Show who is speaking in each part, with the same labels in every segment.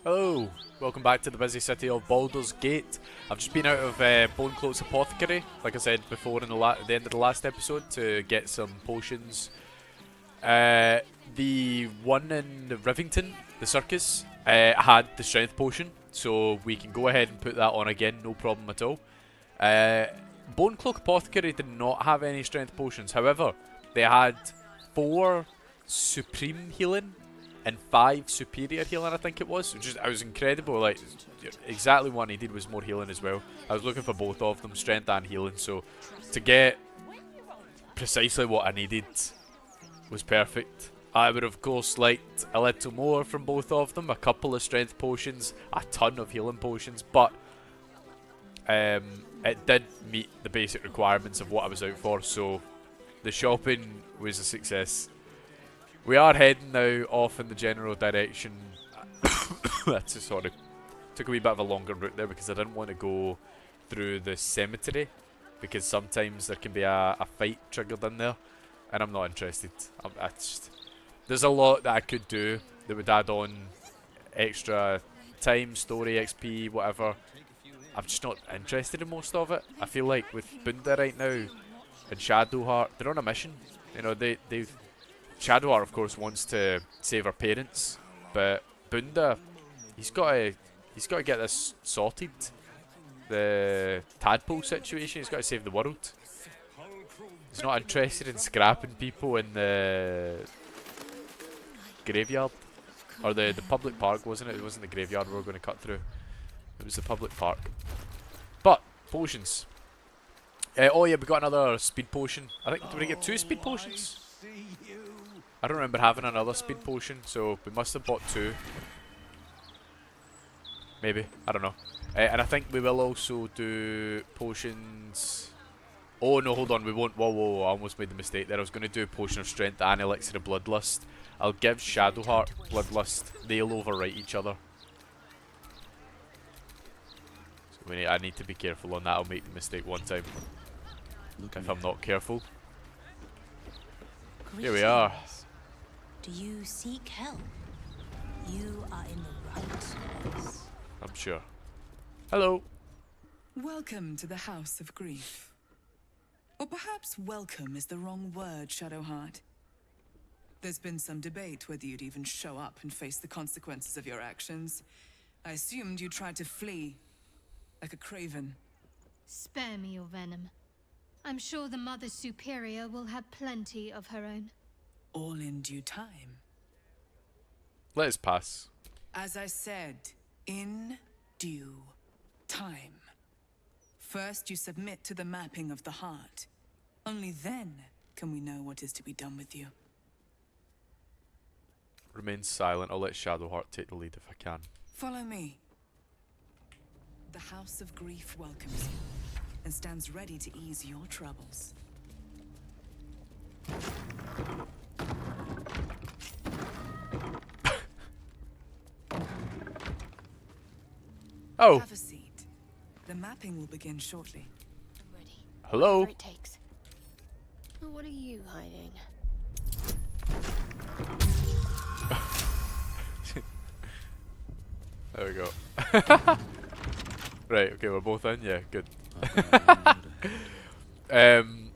Speaker 1: Hello, welcome back to the busy city of Baldur's Gate. I've just been out of Bonecloak's Apothecary, like I said before in the end of the last episode, to get some potions. The one in Rivington, the circus, had the strength potion, so we can go ahead and put that on again, no problem at all. Bonecloak Apothecary did not have any strength potions, however, they had 4 supreme healing and 5 superior healing, I think it was. It was incredible. Like, exactly what I needed was more healing as well. I was looking for both of them, strength and healing, so to get precisely what I needed was perfect. I would of course liked a little more from both of them, a couple of strength potions, a ton of healing potions, but it did meet the basic requirements of what I was out for, so the shopping was a success. We are heading now off in the general direction. Sorry. Took a wee bit of a longer route there because I didn't want to go through the cemetery, because sometimes there can be a fight triggered in there, and I'm not interested. There's a lot that I could do that would add on extra time, story, XP, whatever. I'm just not interested in most of it. I feel like with Bunda right now and Shadowheart, they're on a mission. You know, they've Shadowheart, of course, wants to save her parents, but Bunda, he's got to get this sorted. The tadpole situation, he's got to save the world. He's not interested in scrapping people in the graveyard, or the public park, wasn't it? It wasn't the graveyard we were going to cut through. It was the public park. But potions. Oh yeah, we got another speed potion. I think, did we get 2 speed potions? I don't remember having another speed potion, so we must have bought 2. Maybe, I don't know. And I think we will also do potions. Oh no, hold on, we won't. Whoa, I almost made the mistake there. I was going to do a potion of strength and elixir of bloodlust. I'll give Shadowheart bloodlust. They'll overwrite each other. So I need to be careful on that. I'll make the mistake one time if I'm not careful. Here we are.
Speaker 2: Do you seek help? You are in the right place.
Speaker 1: I'm sure. Hello.
Speaker 3: Welcome to the House of Grief. Or perhaps welcome is the wrong word, Shadowheart. There's been some debate whether you'd even show up and face the consequences of your actions. I assumed you tried to flee, like a craven.
Speaker 4: Spare me your venom. I'm sure the Mother Superior will have plenty of her own.
Speaker 3: All in due time.
Speaker 1: Let us pass.
Speaker 3: As I said, in due time. First, you submit to the mapping of the heart. Only then can we know what is to be done with you.
Speaker 1: Remain silent. I'll let Shadowheart take the lead if I can.
Speaker 3: Follow me. The House of Grief welcomes you and stands ready to ease your troubles.
Speaker 1: Oh.
Speaker 3: Have a seat. The mapping will begin shortly.
Speaker 4: I'm ready.
Speaker 1: Hello.
Speaker 4: Whatever it takes. Oh, what are you hiding?
Speaker 1: There we go. Right, okay, we're both in? Yeah, good. I'm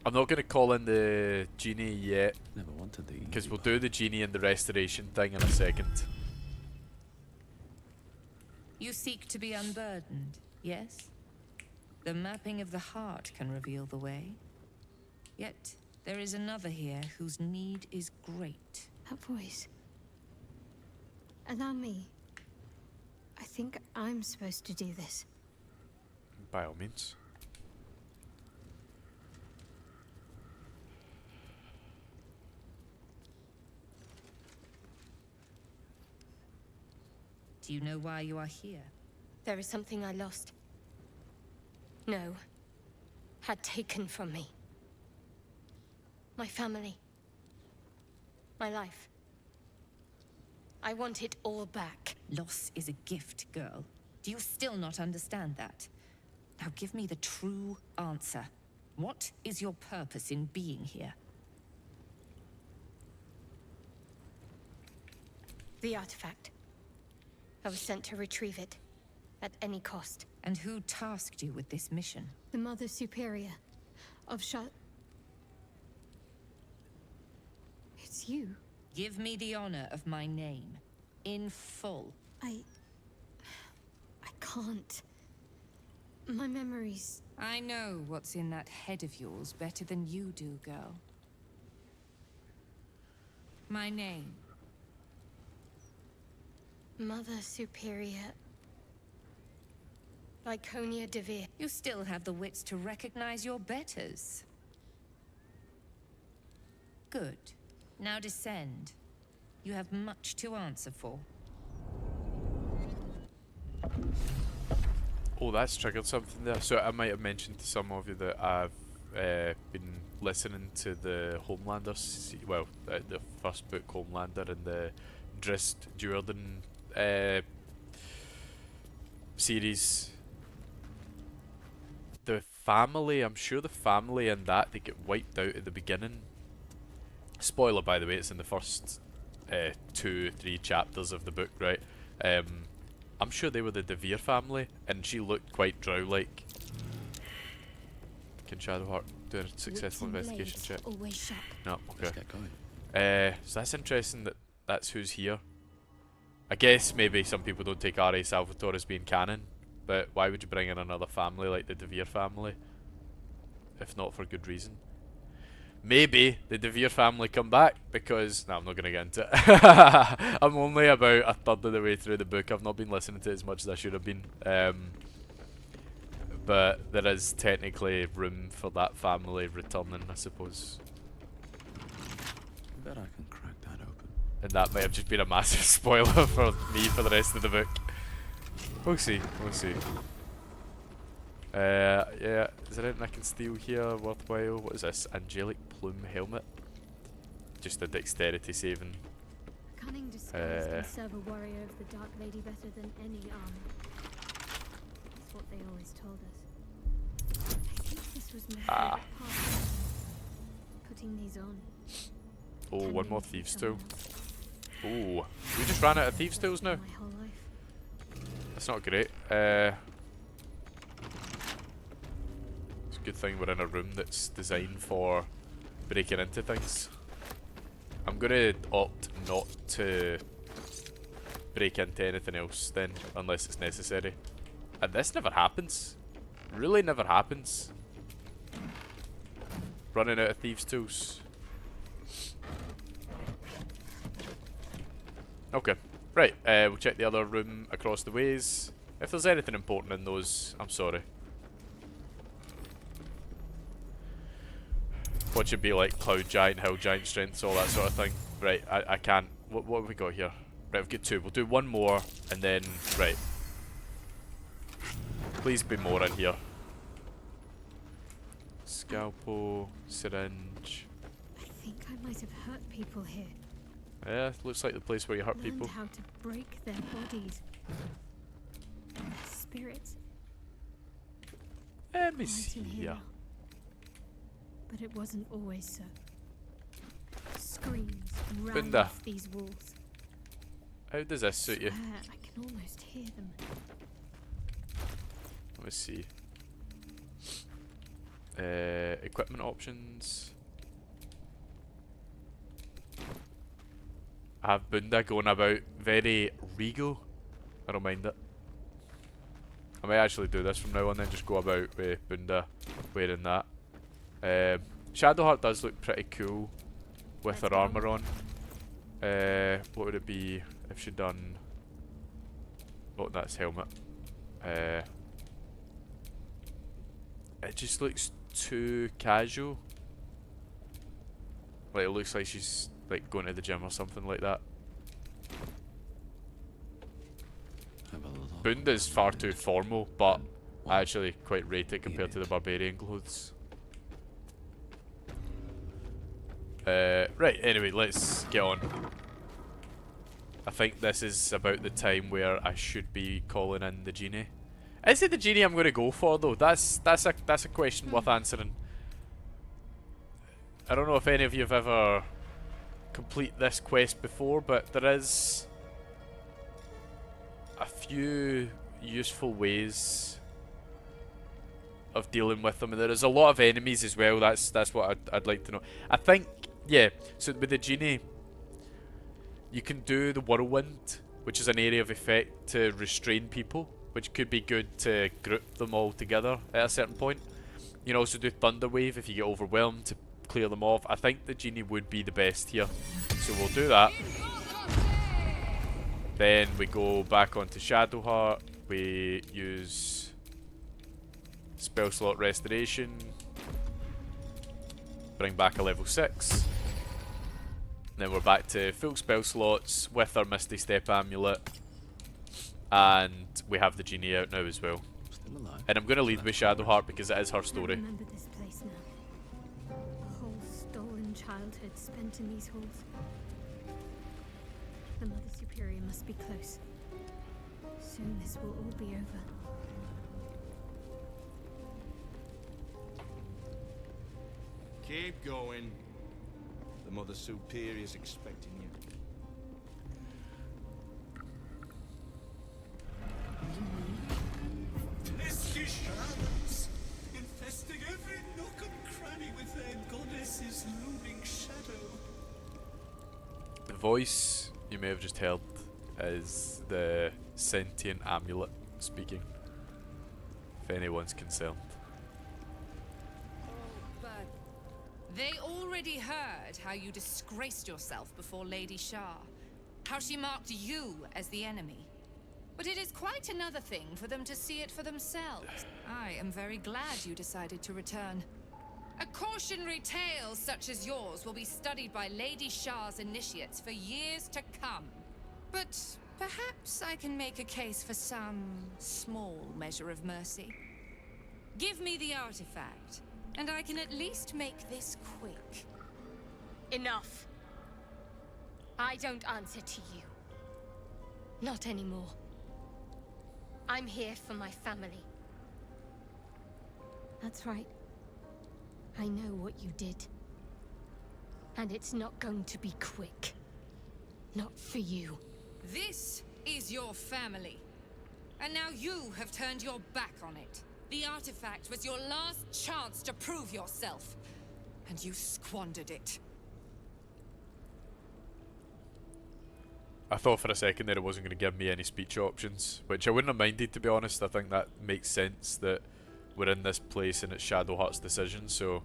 Speaker 1: not going to call in the genie yet, because we'll do the genie and the restoration thing in a second.
Speaker 5: You seek to be unburdened, yes? The mapping of the heart can reveal the way. Yet, there is another here whose need is great.
Speaker 4: That voice. Allow me. I think I'm supposed to do this.
Speaker 1: By all means.
Speaker 5: Do you know why you are here?
Speaker 4: There is something I lost. No. Had taken from me. My family. My life. I want it all back.
Speaker 5: Loss is a gift, girl. Do you still not understand that? Now give me the true answer. What is your purpose in being here?
Speaker 4: The artifact. I was sent to retrieve it. At any cost.
Speaker 5: And who tasked you with this mission?
Speaker 4: The Mother Superior of Shar... It's you.
Speaker 5: Give me the honor of my name. In full.
Speaker 4: I can't. My memories...
Speaker 5: I know what's in that head of yours better than you do, girl. My name.
Speaker 4: Mother Superior... Lyconia Devere.
Speaker 5: You still have the wits to recognize your betters. Good. Now descend. You have much to answer for.
Speaker 1: Oh, that's triggered something there. So I might have mentioned to some of you that I've been listening to the Homelander, well, the first book, Homelander, and the Drist Jordan series. The family, I'm sure the family in that, they get wiped out at the beginning. Spoiler, by the way, it's in the first 2-3 chapters of the book, right? I'm sure they were the Devere family, and she looked quite drow-like. Can Shadowheart do a successful investigation check?
Speaker 2: Always sharp.
Speaker 1: No, okay.
Speaker 6: Let's get going.
Speaker 1: So that's interesting that that's who's here. I guess maybe some people don't take R.A. Salvatore as being canon, but why would you bring in another family like the Devere family? If not for good reason. Maybe the Devere family come back because... No, I'm not going to get into it. I'm only about a third of the way through the book. I've not been listening to it as much as I should have been. But there is technically room for that family returning, I suppose.
Speaker 6: I bet I can crack that open.
Speaker 1: And that might have just been a massive spoiler for me for the rest of the book. We'll see, we'll see. Yeah, is there anything I can steal here worthwhile? What is this? Angelic Plume Helmet? Just a dexterity saving.
Speaker 4: Cunning disguise can serve a warrior of the Dark Lady better than any armor. That's what they always told us. I think this was my favorite part. Putting these on.
Speaker 1: Oh,
Speaker 4: Tending
Speaker 1: one more
Speaker 4: to
Speaker 1: thieves
Speaker 4: someone
Speaker 1: tool. Oh, we just ran out of thieves tools now.
Speaker 4: my whole life.
Speaker 1: That's not great. It's a good thing we're in a room that's designed for breaking into things. I'm gonna opt not to break into anything else then, unless it's necessary. And this never happens. Really never happens. Running out of thieves tools. Okay. Right, we'll check the other room across the ways. If there's anything important in those, I'm sorry. What should be like cloud giant, hill giant strengths, all that sort of thing. Right, I can't. What have we got here? Right, we've got 2. We'll do 1 more, and then, right. Please be more in here. Scalpel, syringe.
Speaker 4: I think I might have hurt people here.
Speaker 1: Yeah, looks like the place where you hurt
Speaker 4: Learned
Speaker 1: people.
Speaker 4: how to break their bodies. Their spirits.
Speaker 1: Let me
Speaker 4: Right
Speaker 1: see
Speaker 4: in here
Speaker 1: here.
Speaker 4: now. But it wasn't always so. Screams ran
Speaker 1: Bunda.
Speaker 4: off these walls.
Speaker 1: How does this suit you?
Speaker 4: Swear I can almost hear them.
Speaker 1: Let me see. Equipment options. I have Bunda going about very regal. I don't mind it. I might actually do this from now on then, just go about with Bunda wearing that. Shadowheart does look pretty cool with her armour on. What would it be if she'd done... Oh, that's helmet. It just looks too casual. Like, it looks like she's like going to the gym or something like that.
Speaker 6: Have a little.
Speaker 1: Bunda's far too formal, but I actually quite rate it compared to the barbarian clothes. Right, anyway, let's get on. I think this is about the time where I should be calling in the genie. Is it the genie I'm going to go for though? That's a question worth answering. I don't know if any of you have ever complete this quest before, but there is a few useful ways of dealing with them, and there is a lot of enemies as well. That's what I'd like to know. I think, yeah, so with the genie, you can do the whirlwind, which is an area of effect to restrain people, which could be good to group them all together at a certain point. You can also do thunder wave if you get overwhelmed to clear them off. I think the genie would be the best here, so we'll do that. Then we go back onto Shadowheart. We use spell slot restoration. Bring back a level 6. Then we're back to full spell slots with our Misty Step amulet. And we have the genie out now as well.
Speaker 6: Still alive.
Speaker 1: And I'm going to lead with Shadowheart because it is her
Speaker 4: I
Speaker 1: story.
Speaker 4: remember this place now. A whole stolen childhood spent in these halls. The Mother Superior must be close. Soon this will all be over.
Speaker 7: Keep going. The Mother Superior's expecting you.
Speaker 8: Pesky shamans, infesting every nook and cranny with their goddess's looming shadow.
Speaker 1: The voice you may have just heard is the sentient amulet speaking, if anyone's concerned.
Speaker 5: But they already heard how you disgraced yourself before Lady Shar, how she marked you as the enemy. But it is quite another thing for them to see it for themselves. I am very glad you decided to return. A cautionary tale such as yours will be studied by Lady Shar's initiates for years to come. But perhaps I can make a case for some small measure of mercy. Give me the artifact, and I can at least make this quick.
Speaker 9: Enough. I don't answer to you. Not anymore. I'm here for my family.
Speaker 4: That's right. I know what you did.
Speaker 9: And it's not going to be quick. Not for you.
Speaker 5: This is your family. And now you have turned your back on it. The artifact was your last chance to prove yourself. And you squandered it.
Speaker 1: I thought for a second that it wasn't going to give me any speech options, which I wouldn't have minded, to be honest. I think that makes sense that we're in this place and it's Shadowheart's decision. So,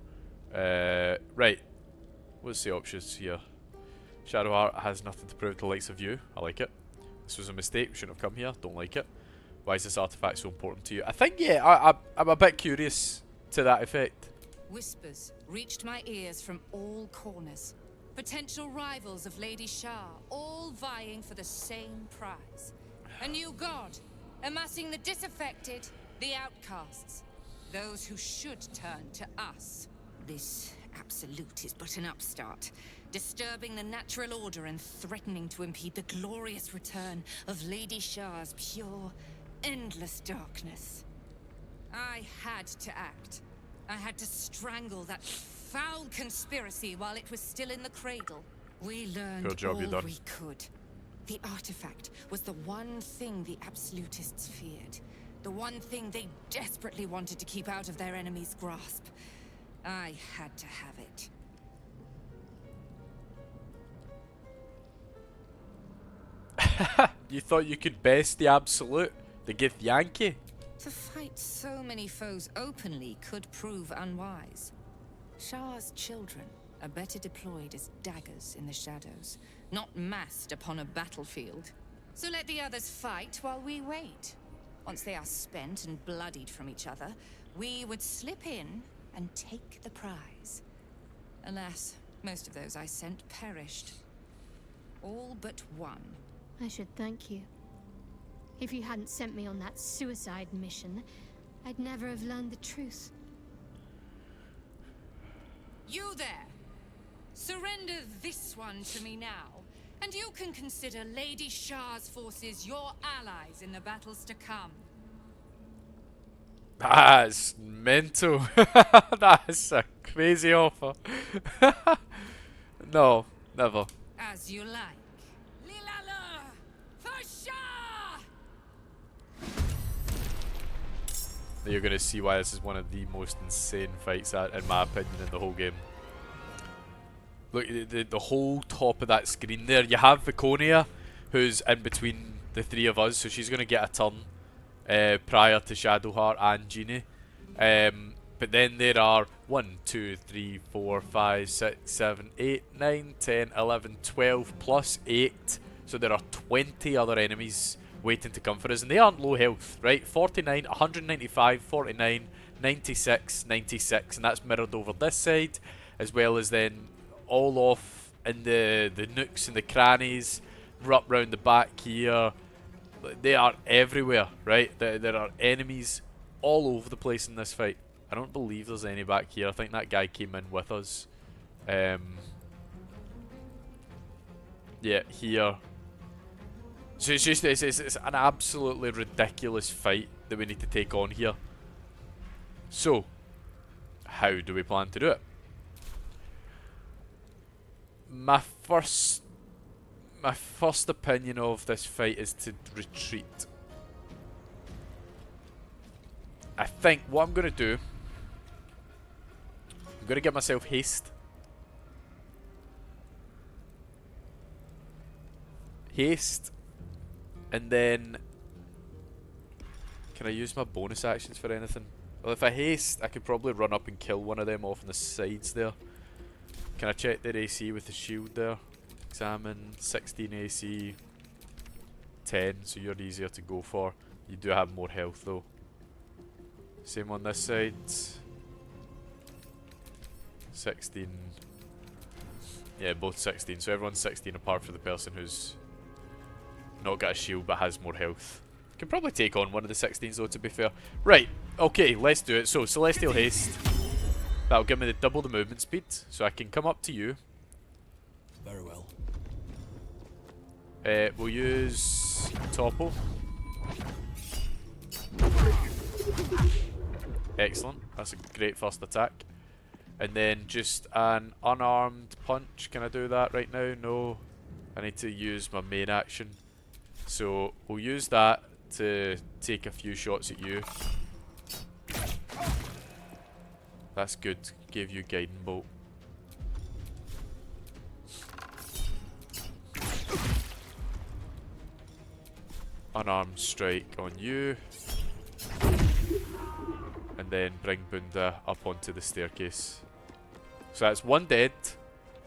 Speaker 1: right, what's the options here? Shadowheart has nothing to prove to the likes of you. I like it. This was a mistake. We shouldn't have come here. Don't like it. Why is this artifact so important to you? I think, yeah, I'm a bit curious to that effect.
Speaker 5: Whispers reached my ears from all corners. Potential rivals of Lady Shar, all vying for the same prize. A new god, amassing the disaffected, the outcasts. Those who should turn to us. This absolute is but an upstart, disturbing the natural order and threatening to impede the glorious return of Lady Shar's pure, endless darkness. I had to act. I had to strangle that foul conspiracy while it was still in the cradle. We learned
Speaker 1: Good job, you
Speaker 5: all
Speaker 1: done.
Speaker 5: we could. The artifact was the one thing the absolutists feared. The one thing they desperately wanted to keep out of their enemy's grasp. I had to have it.
Speaker 1: You thought you could best the absolute, the Gith Yankee?
Speaker 5: To fight so many foes openly could prove unwise. Shar's children are better deployed as daggers in the shadows, not massed upon a battlefield. So let the others fight while we wait. Once they are spent and bloodied from each other, we would slip in and take the prize. Alas, most of those I sent perished. All but one.
Speaker 4: I should thank you. If you hadn't sent me on that suicide mission, I'd never have learned the truth.
Speaker 5: You there! Surrender this one to me now, and you can consider Lady Shar's forces your allies in the battles to come.
Speaker 1: That's mental. That's a crazy offer. No, never.
Speaker 5: As you like. Lilala! For Shar!
Speaker 1: You're going to see why this is one of the most insane fights, in my opinion, in the whole game. Look, the whole top of that screen there, you have Viconia, who's in between the three of us, so she's going to get a turn prior to Shadowheart and Genie. But then there are 1, 2, 3, 4, 5, 6, 7, 8, 9, 10, 11, 12 plus 8. So there are 20 other enemies waiting to come for us, and they aren't low health, right? 49, 195, 49, 96, 96, and that's mirrored over this side, as well as then all off in the nooks and the crannies, up round the back here. They are everywhere, right? There are enemies all over the place in this fight. I don't believe there's any back here. I think that guy came in with us. Yeah, here. So it's just it's an absolutely ridiculous fight that we need to take on here. So, how do we plan to do it? My first opinion of this fight is to retreat. I think what I'm going to do, I'm going to give myself haste. Haste. And then, can I use my bonus actions for anything? Well, if I haste, I could probably run up and kill one of them off on the sides there. Can I check their AC with the shield there? Examine, 16 AC, 10, so you're easier to go for. You do have more health though. Same on this side. 16. Yeah, both 16. So everyone's 16 apart from the person who's not got a shield but has more health. Can probably take on one of the 16s though, to be fair. Right, okay, let's do it. So, Celestial Haste. That'll give me double the movement speed, so I can come up to you.
Speaker 6: Very well.
Speaker 1: We'll use Topple. Excellent, that's a great first attack. And then just an unarmed punch. Can I do that right now? No. I need to use my main action. So we'll use that to take a few shots at you. That's good. Gave you Guiding Bolt. Unarmed strike on you. And then bring Bunda up onto the staircase. So that's one dead.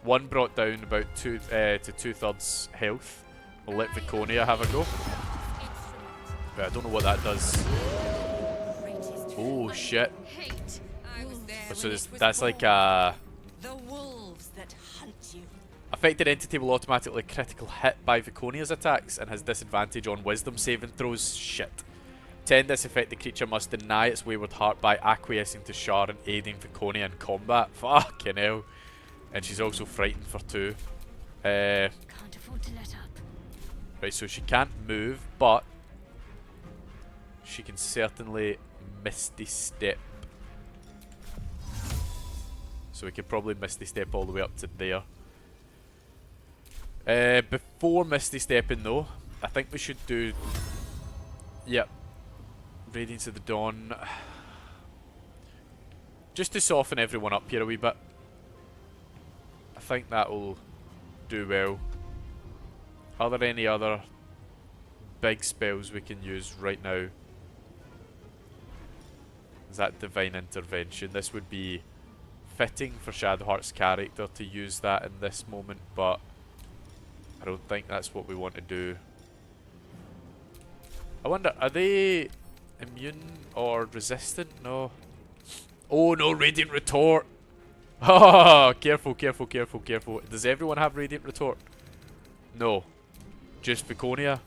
Speaker 1: One brought down about to 2/3 health. We'll let Viconia have a go. But I don't know what that does. Oh shit. So that's like a...
Speaker 5: The wolves that hunt you.
Speaker 1: Affected entity will automatically critical hit by Viconia's attacks and has disadvantage on wisdom saving throws. Shit. To end this effect, the creature must deny its wayward heart by acquiescing to Shar and aiding Viconia in combat. Fucking hell. And she's also frightened for 2.
Speaker 9: Can't afford to let up.
Speaker 1: Right, so she can't move, but she can certainly Misty Step. So we could probably Misty Step all the way up to there. Before Misty Stepping though, I think we should do... Yep. Radiance of the Dawn. Just to soften everyone up here a wee bit. I think that'll do well. Are there any other big spells we can use right now? Is that Divine Intervention? This would be fitting for Shadowheart's character to use that in this moment, but I don't think that's what we want to do. I wonder, are they immune or resistant? No. Oh no, Radiant Retort! Oh, careful, careful, careful, careful. Does everyone have Radiant Retort? No. Just Viconia?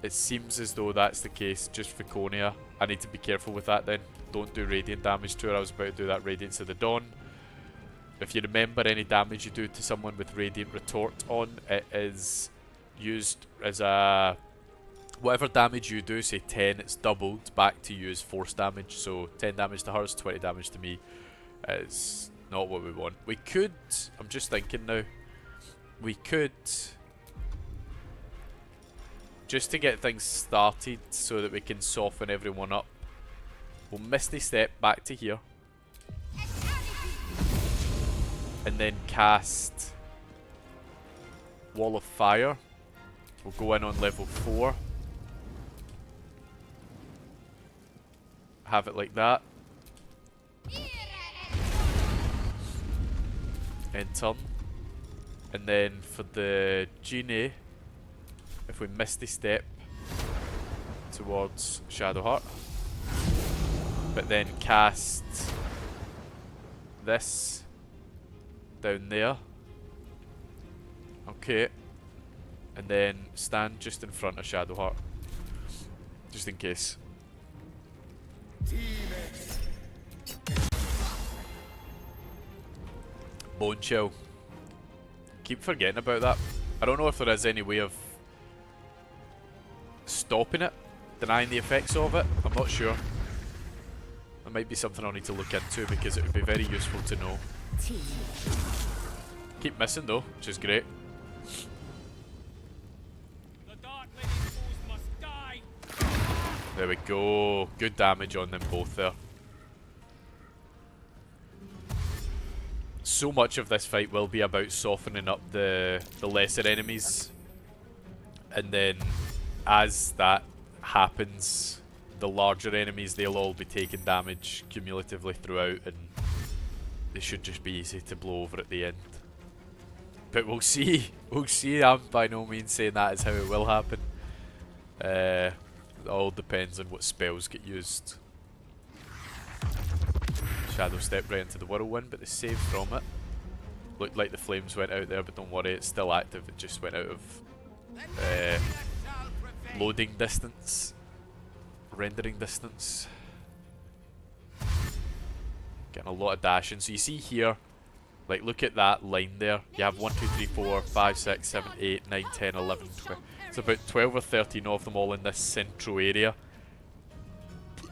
Speaker 1: It seems as though that's the case. Just Viconia. I need to be careful with that then. Don't do radiant damage to her. I was about to do that Radiance of the Dawn. If you remember, any damage you do to someone with Radiant Retort on, it is used as a... Whatever damage you do, say 10, it's doubled back to you as force damage. So 10 damage to her is 20 damage to me. It's not what we want. We could... I'm just thinking now. We could... just to get things started so that we can soften everyone up, we'll Misty Step back to here. And then cast Wall of Fire. We'll go in on level 4. Have it like that. End turn. And then for the Genie, if we Misty Step towards Shadowheart, but then cast this down there. Okay. And then stand just in front of Shadowheart. Just in case. Bone Chill. Keep forgetting about that. I don't know if there is any way of stopping it, denying the effects of it. I'm not sure. That might be something I'll need to look into because it would be very useful to know. Keep missing though, which is great. There we go. Good damage on them both there. So much of this fight will be about softening up the lesser enemies. And then as that happens, the larger enemies, they'll all be taking damage cumulatively throughout, and they should just be easy to blow over at the end. But we'll see. We'll see. I'm by no means saying that is how it will happen. It all depends on what spells get used. Shadow stepped right into the whirlwind, but the save from it looked like the flames went out there, but don't worry, it's still active. It just went out of loading distance, rendering distance. Getting a lot of dashing. So you see here, like, look at that line there. You have 1, 2, 3, 4, 5, 6, 7, 8, 9, 10, 11, 12. It's about 12 or 13 of them all in this central area.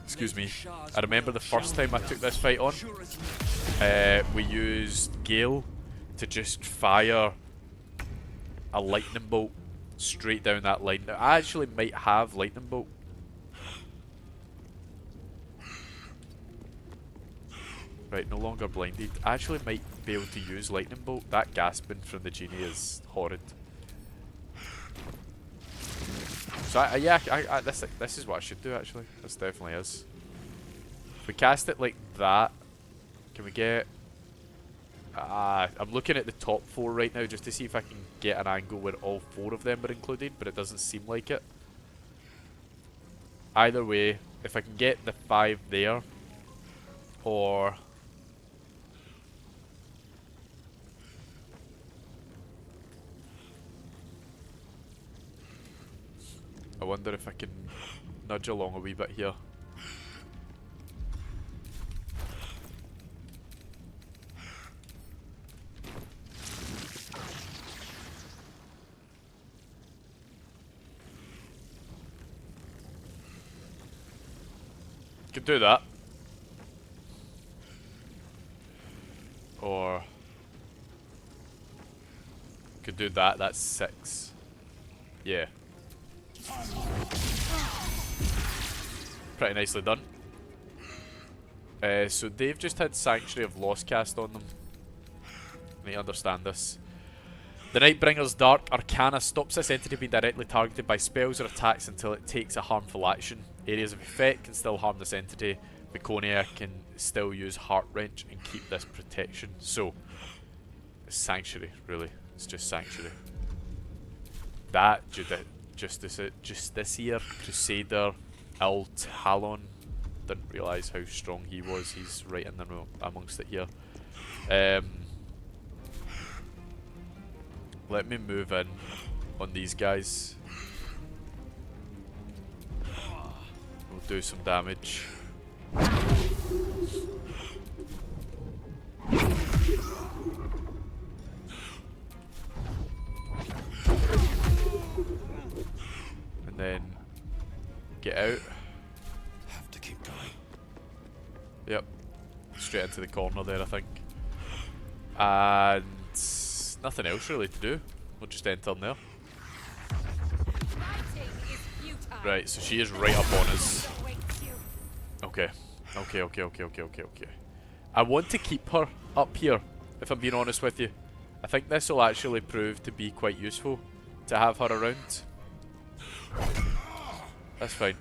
Speaker 1: Excuse me. I remember the first time I took this fight on, we used Gale to just fire a lightning bolt straight down that line. Now, I actually might have lightning bolt. Right, no longer blinded. I actually might be able to use lightning bolt. That gasping from the Genie is horrid. So yeah, this is what I should do actually. This definitely is. If we cast it like that, can we get... I'm looking at the top 4 right now just to see if I can get an angle where all 4 of them are included, but it doesn't seem like it. Either way, if I can get the 5 there, or... I wonder if I can nudge along a wee bit here. Could do that. Or could do that, that's 6. Yeah. Pretty nicely done. So they've just had Sanctuary of Lost cast on them. Let me understand this. The Nightbringer's Dark Arcana stops this entity being directly targeted by spells or attacks until it takes a harmful action. Areas of effect can still harm this entity. Baconia can still use Heart Wrench and keep this protection. So, Sanctuary, really. It's just Sanctuary. That, Justiciar, Crusader, El Talon. Didn't realise how strong he was. He's right in there amongst it here. Let me move in on these guys. We'll do some damage. And then get out.
Speaker 6: Have to keep going.
Speaker 1: Yep. Straight into the corner there, I think. And nothing else really to do. We'll just enter in there. Right, so she is right up on us. Okay. Okay. I want to keep her up here, if I'm being honest with you. I think this will actually prove to be quite useful to have her around. That's fine.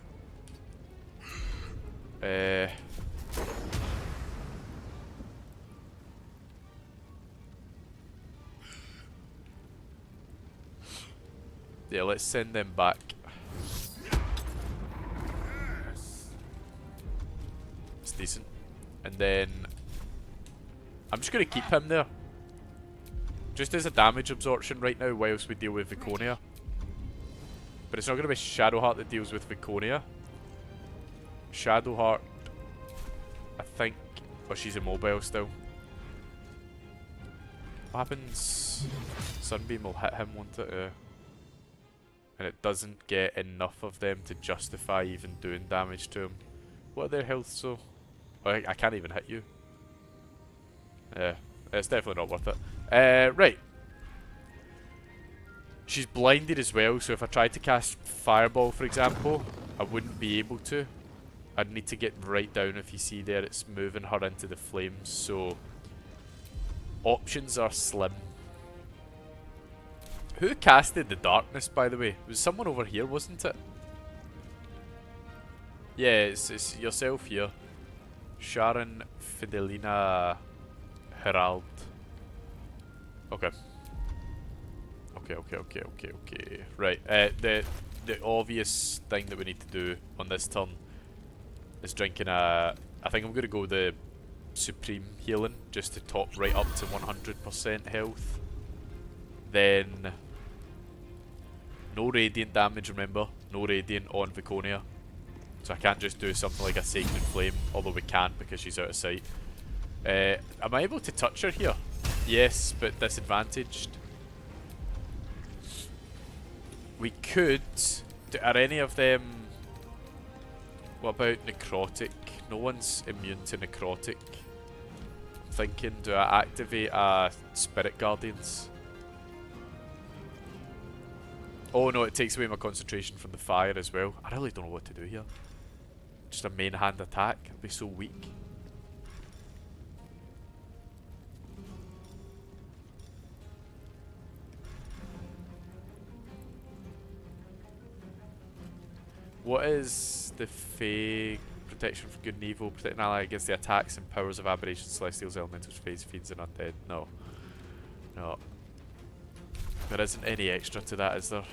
Speaker 1: Yeah, let's send them back. It's decent. And then I'm just going to keep him there. Just as a damage absorption right now whilst we deal with Viconia. But it's not going to be Shadowheart that deals with Viconia. Shadowheart, I think... Oh, she's immobile still. What happens? Sunbeam will hit him, won't it? And it doesn't get enough of them to justify even doing damage to him. What are their health so? Oh, I can't even hit you. Yeah, it's definitely not worth it. Right. She's blinded as well, so if I tried to cast Fireball, for example, I wouldn't be able to. I'd need to get right down. If you see there, it's moving her into the flames, so options are slim. Who casted the darkness, by the way? It was someone over here, wasn't it? Yeah, it's yourself here. Sharon Fidelina Herald. Okay. Okay. Right, the obvious thing that we need to do on this turn is drinking a... I think I'm going to go the Supreme Healing, just to top right up to 100% health. Then... no Radiant damage, remember? No Radiant on Viconia. So I can't just do something like a Sacred Flame, although we can because she's out of sight. Am I able to touch her here? Yes, but disadvantaged. We could... Are any of them... What about Necrotic? No one's immune to Necrotic. I'm thinking, do I activate Spirit Guardians? Oh no, it takes away my concentration from the fire as well. I really don't know what to do here. Just a main hand attack? It'd be so weak. What is the Fae protection for good and evil? Protect an ally against the attacks and powers of aberrations, celestials, elementals, fays, fiends, and undead. No. No. There isn't any extra to that, is there?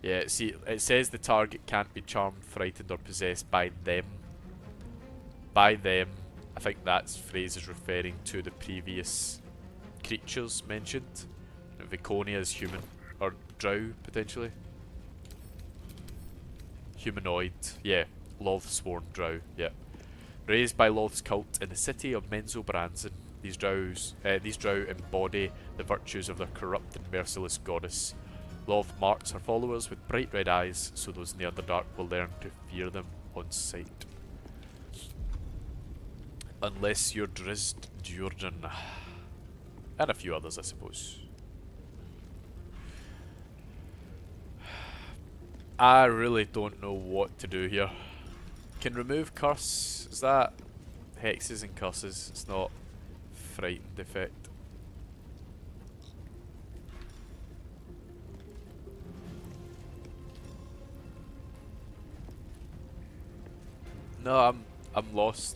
Speaker 1: Yeah, see, it says the target can't be charmed, frightened, or possessed by them. By them, I think that phrase is referring to the previous creatures mentioned. Viconia is human, or drow, potentially. Humanoid, yeah. Lothsworn drow, yeah. Raised by Loth's cult in the city of Menzoberranzan, these drow embody the virtues of their corrupt and merciless goddess. Loth marks her followers with bright red eyes, so those in the Underdark will learn to fear them on sight. Unless you're Drizzt Djurgen. And a few others, I suppose. I really don't know what to do here. Can remove curse. Is that hexes and curses? It's not frightened effect. No, I'm lost.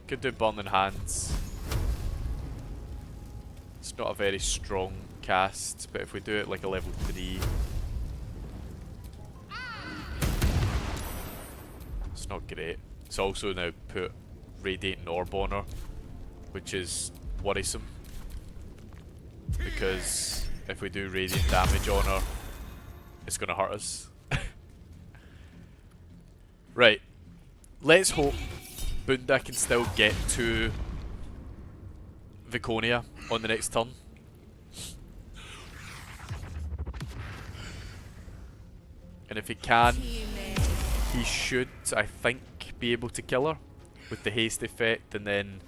Speaker 1: Could do Burning Hands. It's not a very strong cast, but if we do it like a level 3, it's not great. It's also now put Radiant Orb on her, which is worrisome, because if we do Radiant damage on her, it's going to hurt us. Right. Let's hope Bunda can still get to Viconia on the next turn. And if he can, he should, I think, be able to kill her with the haste effect, and then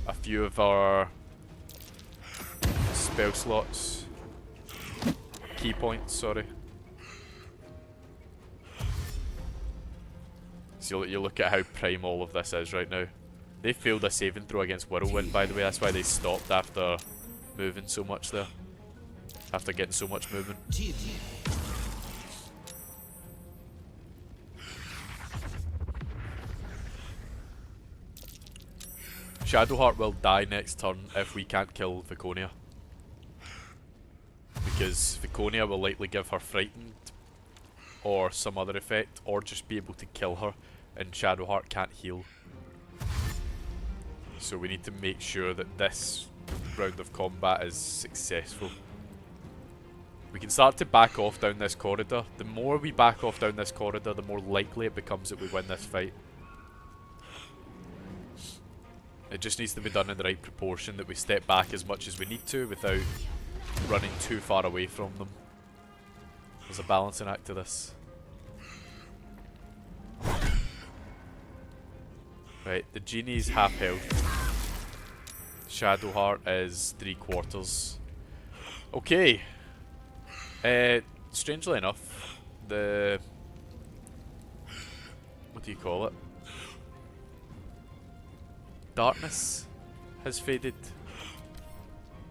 Speaker 1: a few of our spell slots. Key points, sorry. So you look at how prime all of this is right now. They failed a saving throw against Whirlwind, by the way. That's why they stopped after moving so much there. After getting so much movement. Shadowheart will die next turn if we can't kill Viconia. Because Viconia will likely give her frightened or some other effect, or just be able to kill her, and Shadowheart can't heal. So we need to make sure that this round of combat is successful. We can start to back off down this corridor. The more we back off down this corridor, the more likely it becomes that we win this fight. It just needs to be done in the right proportion, that we step back as much as we need to without running too far away from them. There's a balancing act to this. Right, the genie's half health. Shadowheart is 3/4. Okay. Strangely enough, the... what do you call it? Darkness has faded.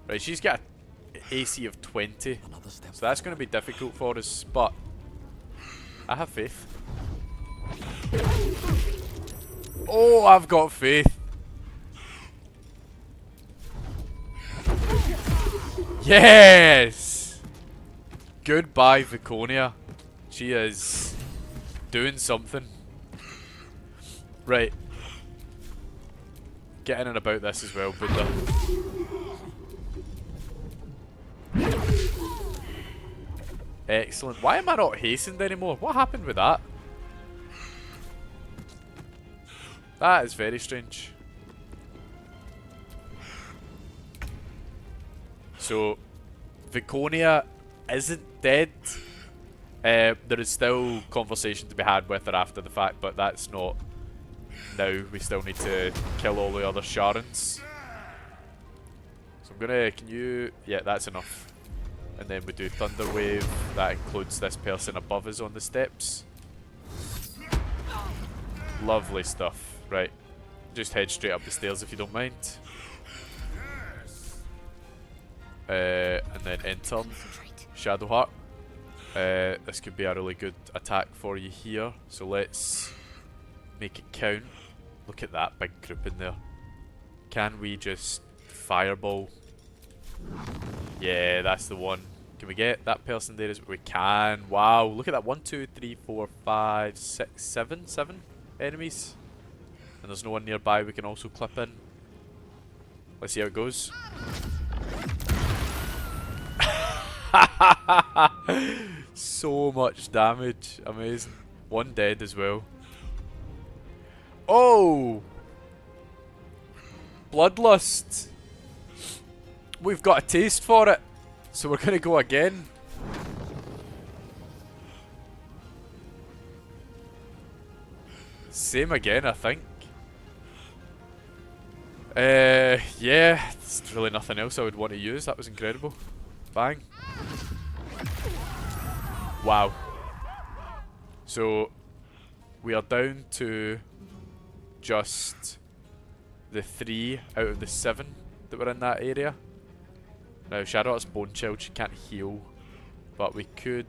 Speaker 1: Right, she's got an AC of 20. So that's going to be difficult for us, but I have faith. Oh, I've got faith. Yes! Goodbye, Viconia. She is doing something. Right. Get in and about this as well, Buddha. Excellent. Why am I not hastened anymore? What happened with that? That is very strange. So, Viconia isn't dead. There is still conversation to be had with her after the fact, but that's not now. We still need to kill all the other Sharans. So I'm gonna, can you, yeah, that's enough. And then we do Thunder Wave. That includes this person above us on the steps. Lovely stuff. Right, just head straight up the stairs if you don't mind. And then enter Shadowheart. This could be a really good attack for you here. So let's make it count. Look at that big group in there. Can we just fireball? Yeah, that's the one. Can we get that person there? We can. Wow, look at that. 1, 2, 3, 4, 5, 6, 7 enemies. And there's no one nearby we can also clip in. Let's see how it goes. So much damage. Amazing. One dead as well. Oh! Bloodlust. We've got a taste for it. So we're going to go again. Same again, I think. Yeah, there's really nothing else I would want to use. That was incredible. Bang. Wow. So, we are down to just the 3 out of the 7 that were in that area. Now, Shadowheart's Bone Child, she can't heal. But we could...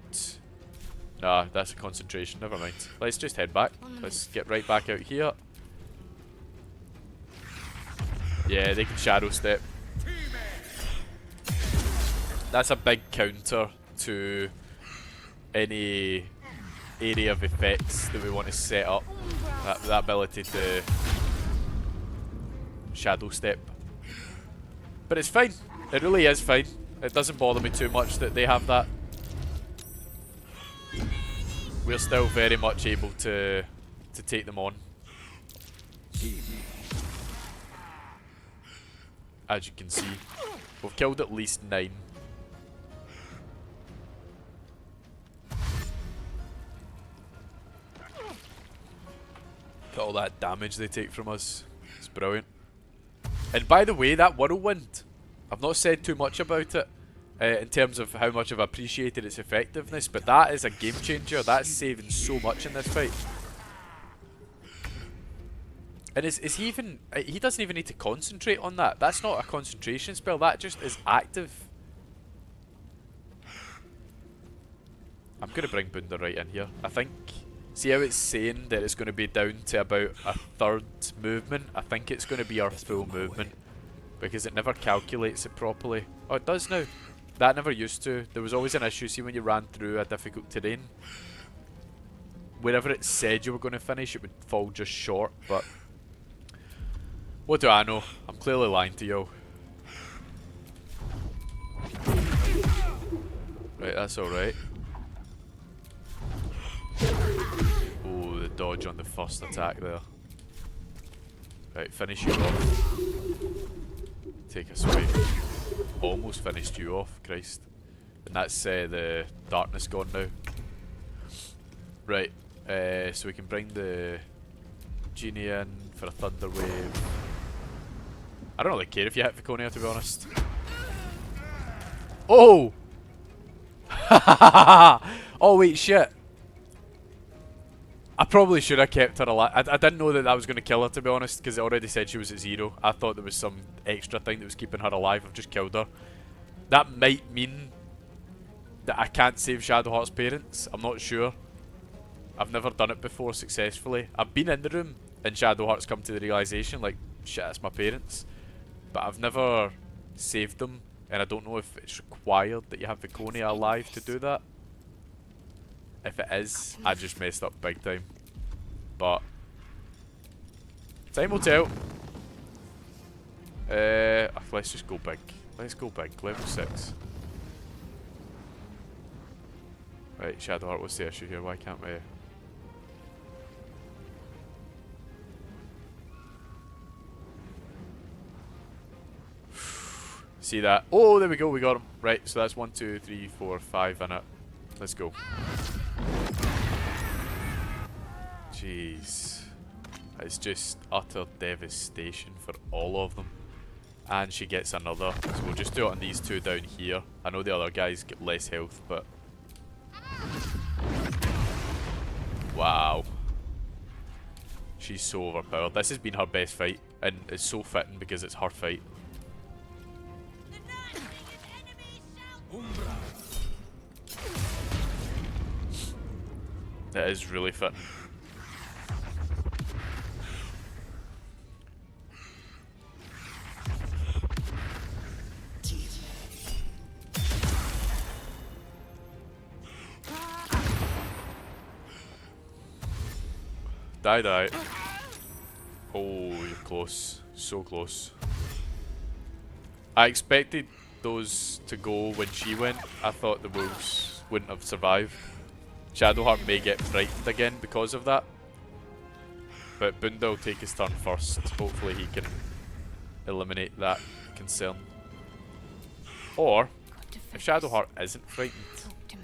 Speaker 1: Nah, that's a concentration, never mind. Let's just head back. Let's get right back out here. Yeah, they can shadow step. That's a big counter to any area of effects that we want to set up. That ability to shadow step. But it's fine. It really is fine. It doesn't bother me too much that they have that. We're still very much able to take them on. As you can see, we've killed at least 9. Look at all that damage they take from us. It's brilliant. And by the way, that whirlwind, I've not said too much about it in terms of how much I've appreciated its effectiveness, but that is a game changer. That's saving so much in this fight. And is he even... he doesn't even need to concentrate on that. That's not a concentration spell. That just is active. I'm going to bring Bunda right in here. I think... see how it's saying that it's going to be down to about a third movement? I think it's going to be our full movement. Because it never calculates it properly. Oh, it does now. That never used to. There was always an issue, see, when you ran through a difficult terrain. Wherever it said you were going to finish, it would fall just short, but... what do I know? I'm clearly lying to you. Right, that's alright. Oh, the dodge on the first attack there. Right, finish you off. Take a swipe. Almost finished you off, Christ. And that's the darkness gone now. Right, so we can bring the genie in for a thunder wave. I don't really care if you hit Viconia, to be honest. Oh! Oh wait, shit. I probably should have kept her alive. I didn't know that that was going to kill her, to be honest, because it already said she was at 0. I thought there was some extra thing that was keeping her alive. I've just killed her. That might mean that I can't save Shadowheart's parents. I'm not sure. I've never done it before successfully. I've been in the room and Shadowheart's come to the realisation, like, shit, it's my parents. But I've never saved them, and I don't know if it's required that you have Viconia alive to do that. If it is, I just messed up big time. But time will tell. Let's just go big. Let's go big. Level 6. Right, Shadowheart, what's the issue here? Why can't we... see that? Oh, there we go. We got him. Right, so that's 1, 2, 3, 4, 5 in it. Let's go. Jeez. It's just utter devastation for all of them. And she gets another. So we'll just do it on these two down here. I know the other guys get less health, but... wow. She's so overpowered. This has been her best fight. And it's so fitting because it's her fight. That is really fitting. Die. Oh, you're close. So close. I expected those to go when she went. I thought the wolves wouldn't have survived. Shadowheart may get frightened again because of that. But Bunda will take his turn first. Hopefully he can eliminate that concern. Or, if Shadowheart isn't frightened,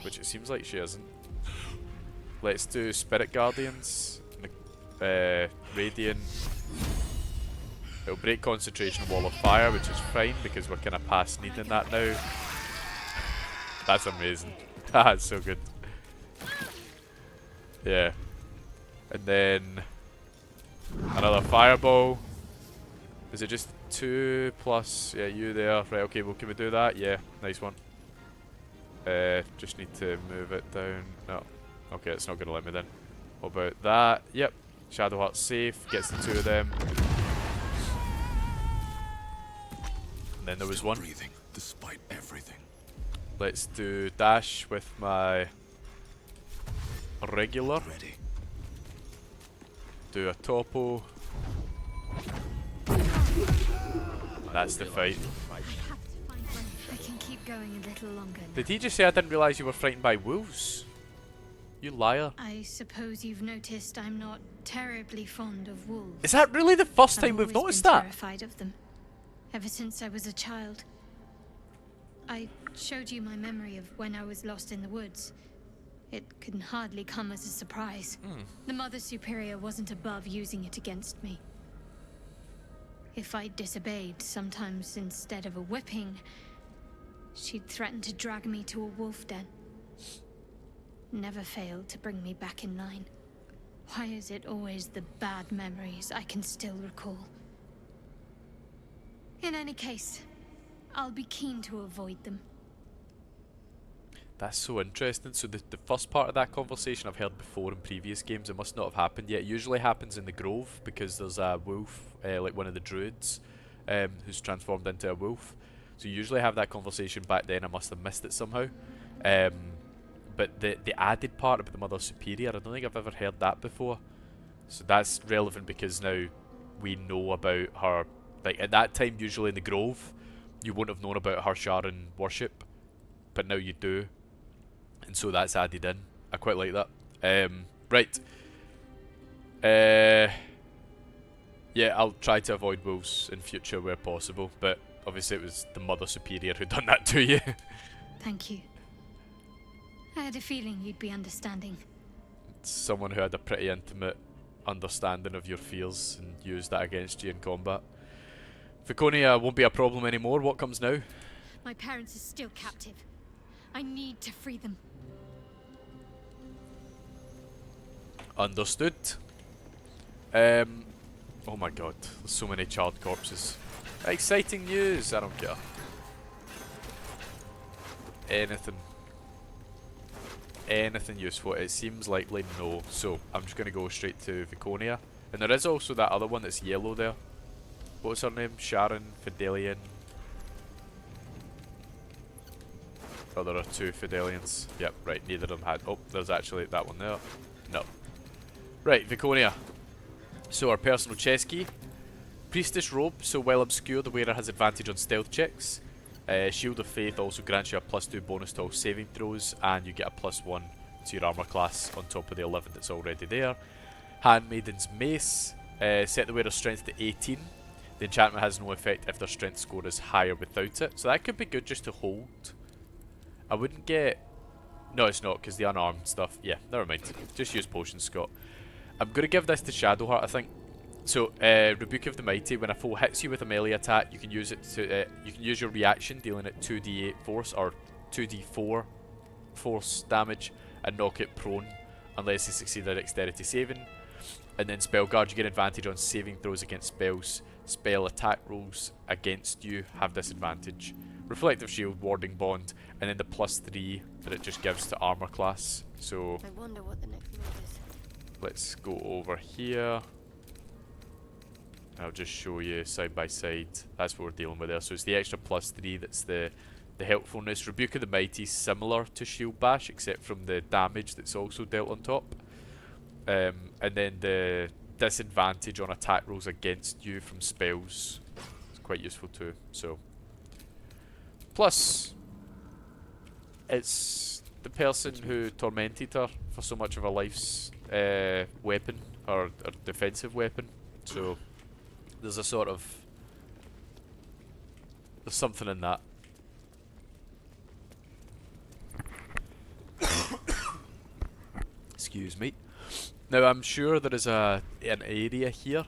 Speaker 1: which it seems like she isn't, let's do Spirit Guardians, Radiant. It'll break concentration, Wall of Fire, which is fine because we're kind of past needing that now. That's amazing. That's so good. Yeah. And then another Fireball. Is it just 2 plus? Yeah, you there. Right, okay, well, can we do that? Yeah, nice one. Just need to move it down. No. Okay, it's not going to let me then. What about that? Yep. Shadowheart's safe. Gets the 2 of them. And then there was one.
Speaker 6: Breathing, despite everything.
Speaker 1: Let's do dash with my regular.
Speaker 6: Ready.
Speaker 1: Do a topo. That's the fight.
Speaker 4: I can keep going a little longer now.
Speaker 1: Did he just say I didn't realise you were frightened by wolves? You liar.
Speaker 4: I suppose you've noticed I'm not terribly fond of wolves.
Speaker 1: Is that really the first time
Speaker 4: I've
Speaker 1: we've
Speaker 4: always
Speaker 1: noticed
Speaker 4: been
Speaker 1: that?
Speaker 4: terrified of them. Ever since I was a child. I showed you my memory of when I was lost in the woods. It can hardly come as a surprise. The Mother Superior wasn't above using it against me. If I disobeyed, sometimes instead of a whipping, she'd threaten to drag me to a wolf den. Never failed to bring me back in line. Why is it always the bad memories I can still recall? In any case, I'll be keen to avoid them.
Speaker 1: That's so interesting. So the first part of that conversation I've heard before in previous games. It must not have happened yet. It usually happens in the Grove because there's a wolf, like one of the druids, who's transformed into a wolf. So you usually have that conversation back then. I must have missed it somehow. But the added part about the Mother Superior, I don't think I've ever heard that before. So that's relevant because now we know about her. Like at that time, usually in the Grove, you wouldn't have known about her Sharon worship, but now you do. And so that's added in. I quite like that. Right. Yeah, I'll try to avoid wolves in future where possible, but obviously it was the Mother Superior who done that to you.
Speaker 4: Thank you. I had a feeling you'd be understanding.
Speaker 1: Someone who had a pretty intimate understanding of your fears and used that against you in combat. Viconia won't be a problem anymore. What comes now?
Speaker 4: My parents are still captive. I need to free them.
Speaker 1: Understood. Oh my god, there's so many charred corpses. Exciting news! I don't care. Anything useful? It seems likely no. So, I'm just going to go straight to Viconia. And there is also that other one that's yellow there. What's her name? Sharon Fidelian. Oh, there are two Fidelians. Yep, right, neither of them had... Oh, there's actually that one there. No. Right, Viconia. So our personal chess key. Priestess robe, so while obscure, the wearer has advantage on stealth checks. Shield of Faith also grants you a +2 bonus to all saving throws, and you get a +1 to your armor class on top of the 11 that's already there. Handmaiden's mace, set the wearer's strength to 18. The enchantment has no effect if their strength score is higher without it, so that could be good just to hold. I wouldn't get... No, it's not, because the unarmed stuff... Yeah, never mind. Just use potions, Scott. I'm going to give this to Shadowheart, I think. So, Rebuke of the Mighty. When a foe hits you with a melee attack, you can use it to... you can use your reaction, dealing it 2d8 force, or 2d4 force damage, and knock it prone, unless they succeed a dexterity saving. And then Spellguard, you get advantage on saving throws against spells. Spell attack rolls against you have disadvantage. Reflective Shield, Warding Bond, and then the +3 that it just gives to armor class. So
Speaker 9: I wonder what the next move is.
Speaker 1: let's go over here. I'll just show you side by side. That's what we're dealing with there. So it's the extra +3 that's the helpfulness. Rebuke of the Mighty is similar to Shield Bash, except from the damage that's also dealt on top. And then the disadvantage on attack rolls against you from spells. It's quite useful too. So plus, it's the person who tormented her for so much of her life's weapon, or defensive weapon. So there's a sort of... there's something in that. Excuse me. Now I'm sure there is an area here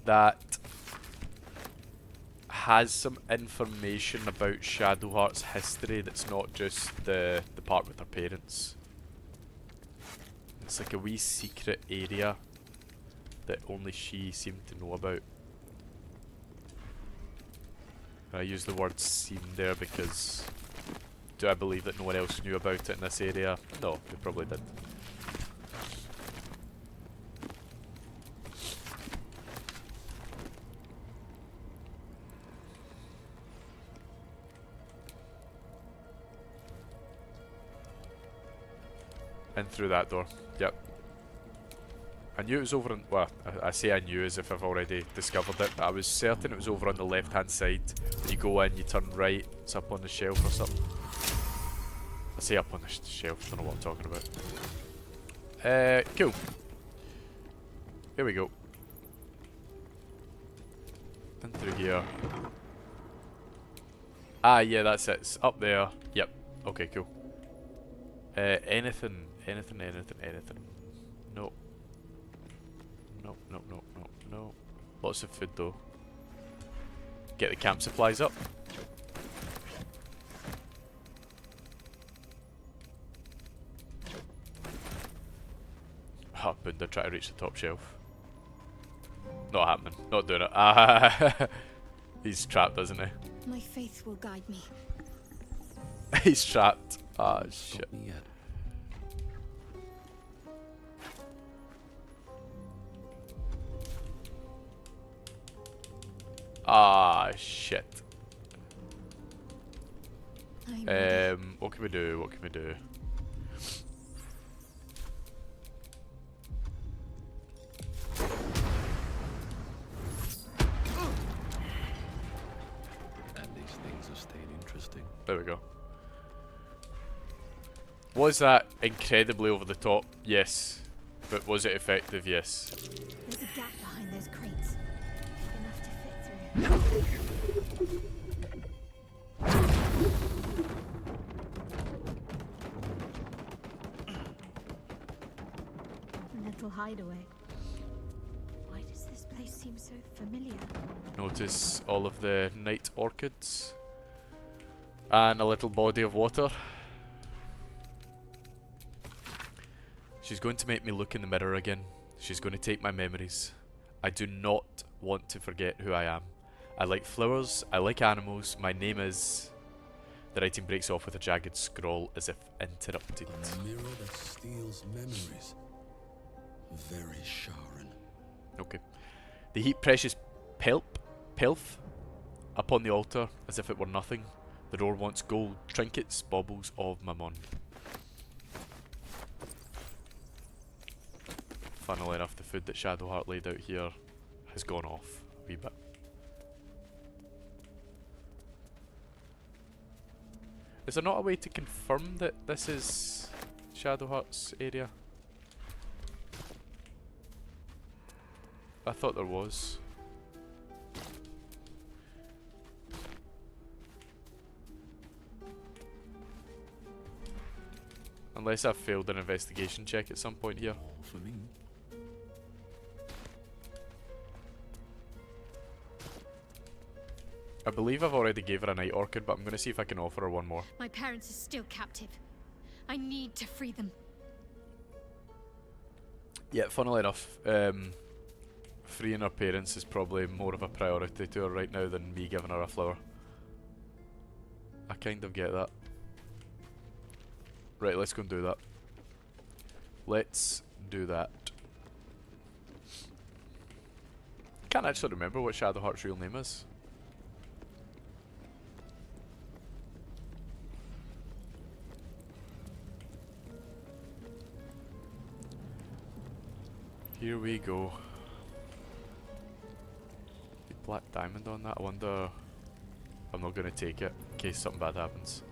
Speaker 1: that has some information about Shadowheart's history that's not just the part with her parents. It's like a wee secret area that only she seemed to know about. I use the word "seem" there because do I believe that no one else knew about it in this area? No, they probably did. In through that door. Yep. I knew it was over on... well, I say I knew as if I've already discovered it, but I was certain it was over on the left hand side. You go in, you turn right, it's up on the shelf or something. I say up on the shelf, don't know what I'm talking about. Cool. Here we go. In through here. Ah, yeah, that's it. It's up there. Yep. Okay, cool. Anything. No. No. Lots of food though. get the camp supplies up. Oh, Bunda try to reach the top shelf. Not happening. Not doing it. He's trapped, isn't he?
Speaker 9: My faith will guide me.
Speaker 1: He's trapped. Ah, shit.
Speaker 6: Stop me yet.
Speaker 1: Ah, shit.
Speaker 9: I'm ready.
Speaker 1: What can we do? What can we do?
Speaker 6: And these things have stayed interesting.
Speaker 1: There we go. Was that incredibly over the top? Yes. But was it effective? Yes.
Speaker 9: There's a gap behind those crates. Enough to fit through. Little hideaway. Why does this place seem so familiar?
Speaker 1: Notice all of the night orchids. And a little body of water. She's going to make me look in the mirror again. She's going to take my memories. I do not want to forget who I am. I like flowers, I like animals, my name is... The writing breaks off with a jagged scrawl as if interrupted.
Speaker 6: A mirror that steals memories. Very Sharan.
Speaker 1: Okay. They heap precious pelf upon the altar as if it were nothing. The door wants gold, trinkets, baubles of mammon. Funnily enough, the food that Shadowheart laid out here has gone off a wee bit. Is there not a way to confirm that this is Shadowheart's area? I thought there was. Unless I've failed an investigation check at some point here.
Speaker 6: All for me.
Speaker 1: I believe I've already gave her a night orchid, but I'm going to see if I can offer her one more.
Speaker 9: My parents are still captive. I need to free them.
Speaker 1: Yeah, funnily enough, freeing her parents is probably more of a priority to her right now than me giving her a flower. I kind of get that. Right, let's go and do that. Let's do that. Can't actually remember what Shadowheart's real name is. Here we go. The black diamond on that. I wonder. I'm not gonna take it in case something bad happens.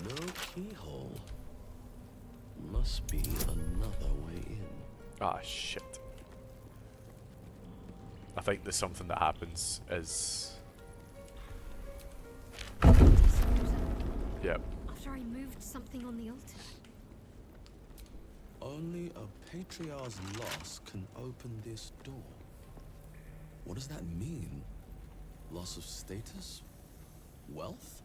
Speaker 6: No keyhole. Must be another way in.
Speaker 1: Ah, shit. I think there's something that happens is. Yep.
Speaker 9: After I moved something on the altar.
Speaker 6: Only a patriarch's loss can open this door. What does that mean? Loss of status? Wealth?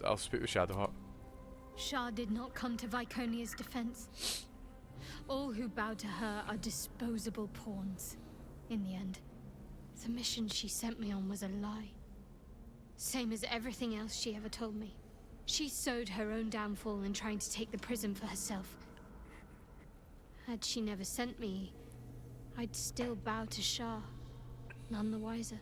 Speaker 1: I'll speak with Shadowheart.
Speaker 9: Shar did not come to Viconia's defense. All who bow to her are disposable pawns. In the end, the mission she sent me on was a lie. Same as everything else she ever told me. She sowed her own downfall in trying to take the prism for herself. Had she never sent me, I'd still bow to Shar, none the wiser.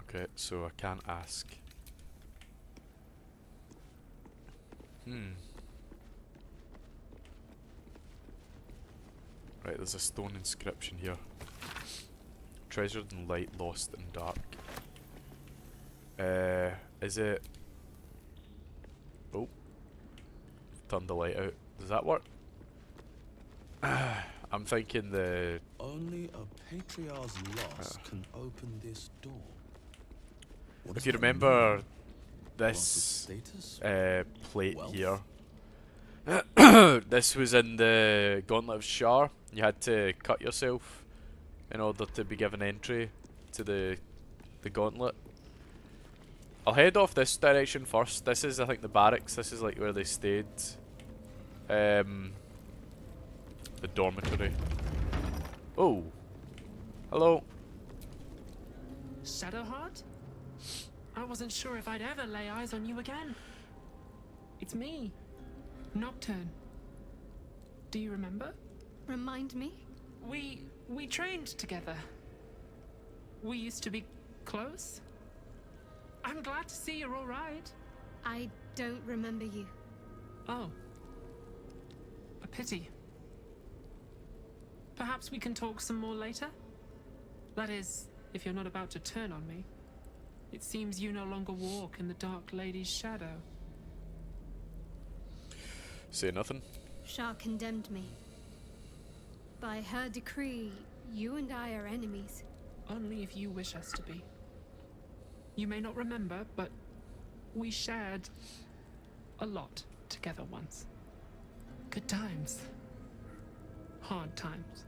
Speaker 1: Okay, so I can't ask. Right, there's a stone inscription here. Treasured in light, lost in dark. Is it... Oh. Turned the light out. Does that work? I'm thinking the...
Speaker 6: Only a patriarch's loss can open this door. What
Speaker 1: If
Speaker 6: does
Speaker 1: you
Speaker 6: that
Speaker 1: remember
Speaker 6: mean?
Speaker 1: this
Speaker 6: Loss of status?
Speaker 1: plate
Speaker 6: Wealth?
Speaker 1: here, This was in the Gauntlet of Shar. You had to cut yourself in order to be given entry to the gauntlet. I'll head off this direction first. This is, I think, the barracks. This is like where they stayed. The dormitory. Oh. Hello.
Speaker 10: Shadowheart? I wasn't sure if I'd ever lay eyes on you again. It's me, Nocturne. Do you remember?
Speaker 9: Remind me?
Speaker 10: We trained together. We used to be close. I'm glad to see you're all right.
Speaker 9: I don't remember you.
Speaker 10: Oh. A pity. Perhaps we can talk some more later? That is, if you're not about to turn on me. It seems you no longer walk in the Dark Lady's shadow.
Speaker 1: Say nothing.
Speaker 9: Shar condemned me. By her decree, you and I are enemies.
Speaker 10: Only if you wish us to be. You may not remember, but we shared a lot together once. Good times. Hard times.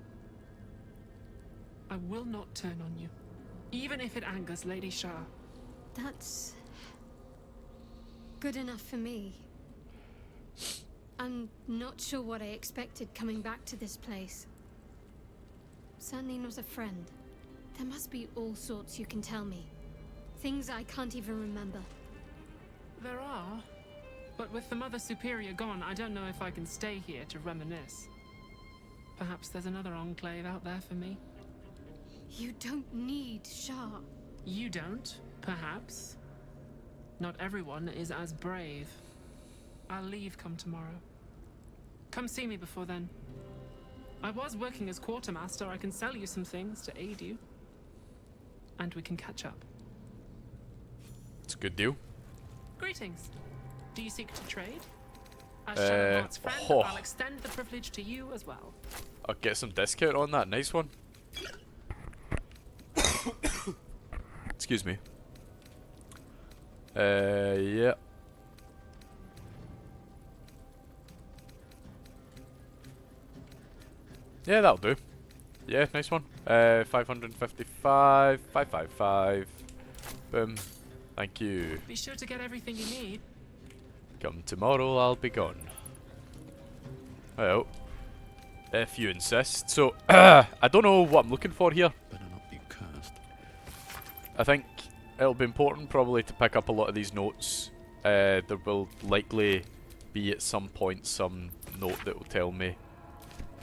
Speaker 10: I will not turn on you, even if it angers Lady Shar.
Speaker 9: That's good enough for me. I'm not sure what I expected coming back to this place. Certainly not a friend. There must be all sorts you can tell me. Things I can't even remember.
Speaker 10: There are, but with the Mother Superior gone, I don't know if I can stay here to reminisce. Perhaps there's another enclave out there for me.
Speaker 9: You don't need Shar.
Speaker 10: You don't, perhaps. Not everyone is as brave. I'll leave come tomorrow. Come see me before then. I was working as quartermaster. I can sell you some things to aid you. And we can catch up.
Speaker 1: It's a good deal.
Speaker 10: Greetings. Do you seek to trade? As Shadowheart's friend, I'll extend the privilege to you as well.
Speaker 1: I'll get some discount on that. Nice one. Excuse me. Yeah. Yeah, that'll do. Yeah, nice one. 555, 555. Boom. Thank you.
Speaker 10: Be sure to get everything you need.
Speaker 1: Come tomorrow, I'll be gone. Well, if you insist. So, I don't know what I'm looking for here.
Speaker 6: Better not be cursed.
Speaker 1: I think it'll be important probably to pick up a lot of these notes. There will likely be at some point some note that will tell me.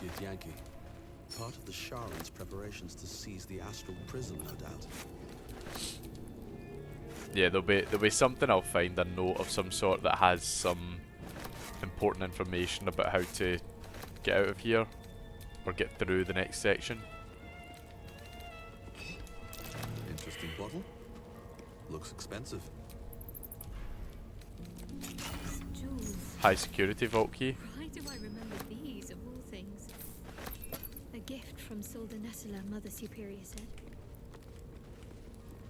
Speaker 6: Good Yankee. Part of the Sharan's preparations to seize the astral prison, no doubt.
Speaker 1: Yeah, there'll be something I'll find, a note of some sort that has some important information about how to get out of here or get through the next section.
Speaker 6: Interesting bottle. Looks expensive.
Speaker 9: Jewels.
Speaker 1: High security vault key.
Speaker 9: Why do I remember these of all things? A gift from Solda Nessela, Mother Superior said.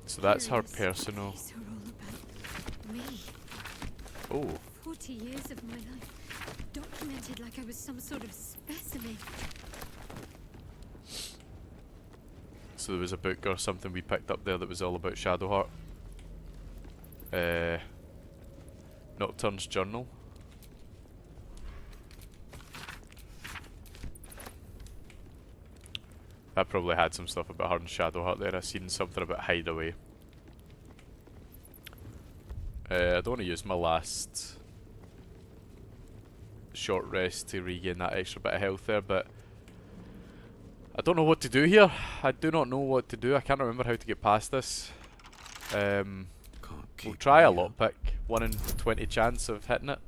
Speaker 1: So that's her
Speaker 9: Curious.
Speaker 1: personal.
Speaker 9: These are all about me.
Speaker 1: Oh,
Speaker 9: 40 years of my life, documented like I was some sort of specimen.
Speaker 1: so there was a book or something we picked up there that was all about Shadowheart. Nocturne's journal. I probably had some stuff about her and Shadowheart there. I seen something about Hideaway. I don't want to use my last short rest to regain that extra bit of health there, but I don't know what to do here. I do not know what to do. I can't remember how to get past this. We'll try a lockpick. 1 in 20 chance of hitting it.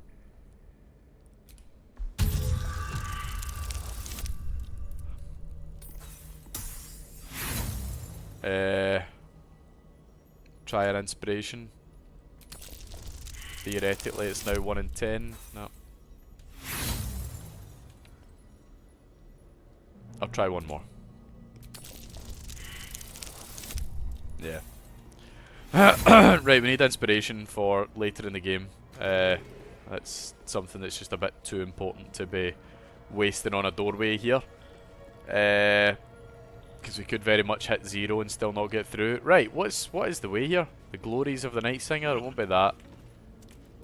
Speaker 1: Try an inspiration. Theoretically it's now 1 in 10. No. I'll try one more. Yeah. Right, we need inspiration for later in the game. I That's something that's just a bit too important to be wasting on a doorway here. Because we could very much hit 0 and still not get through. Right, what is the way here? The glories of the Night Singer? It won't be that.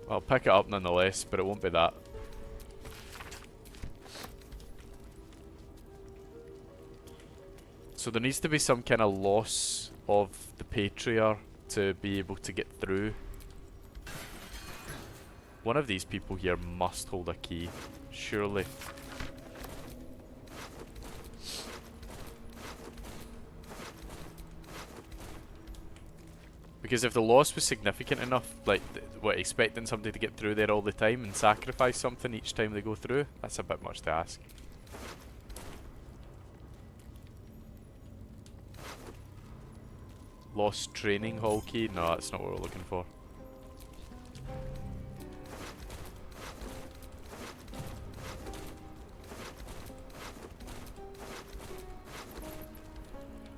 Speaker 1: I'll pick it up nonetheless, but it won't be that. So there needs to be some kind of loss of the Patriarch to be able to get through. One of these people here must hold a key, surely. Because if the loss was significant enough, like, what, expecting somebody to get through there all the time and sacrifice something each time they go through, that's a bit much to ask. Lost training hall key? No, that's not what we're looking for.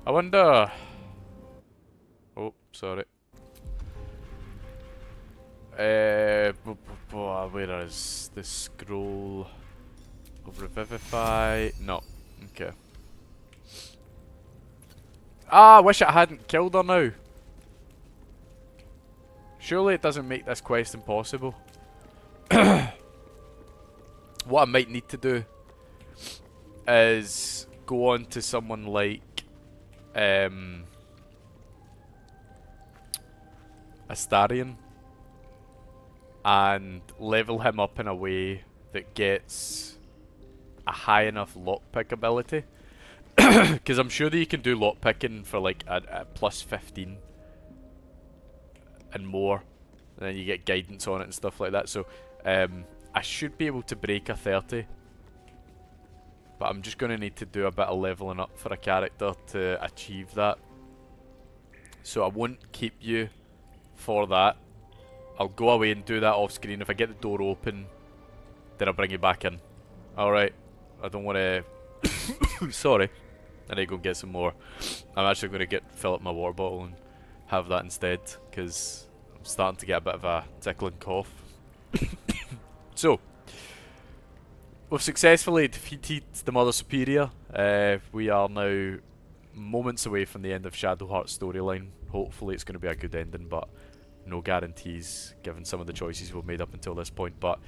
Speaker 1: I wonder... Oh, sorry. Where is the scroll of Revivify? No. Okay. Ah, I wish I hadn't killed her now. Surely it doesn't make this quest impossible. What I might need to do is go on to someone like Astarion and level him up in a way that gets a high enough lockpick ability. Because I'm sure that you can do lockpicking for like a plus 15 and more, and then you get guidance on it and stuff like that. So I should be able to break a 30, but I'm just going to need to do a bit of leveling up for a character to achieve that. So I won't keep you for that. I'll go away and do that off screen. If I get the door open, then I'll bring you back in. Alright. I don't want to... Sorry. I need to go get some more. I'm actually going to fill up my water bottle and have that instead, because I'm starting to get a bit of a tickling cough. So, we've successfully defeated the Mother Superior. We are now moments away from the end of Shadowheart's storyline. Hopefully it's going to be a good ending, but no guarantees given some of the choices we've made up until this point. But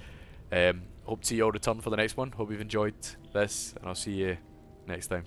Speaker 1: hope to see you all return for the next one. Hope you've enjoyed this, and I'll see you next time.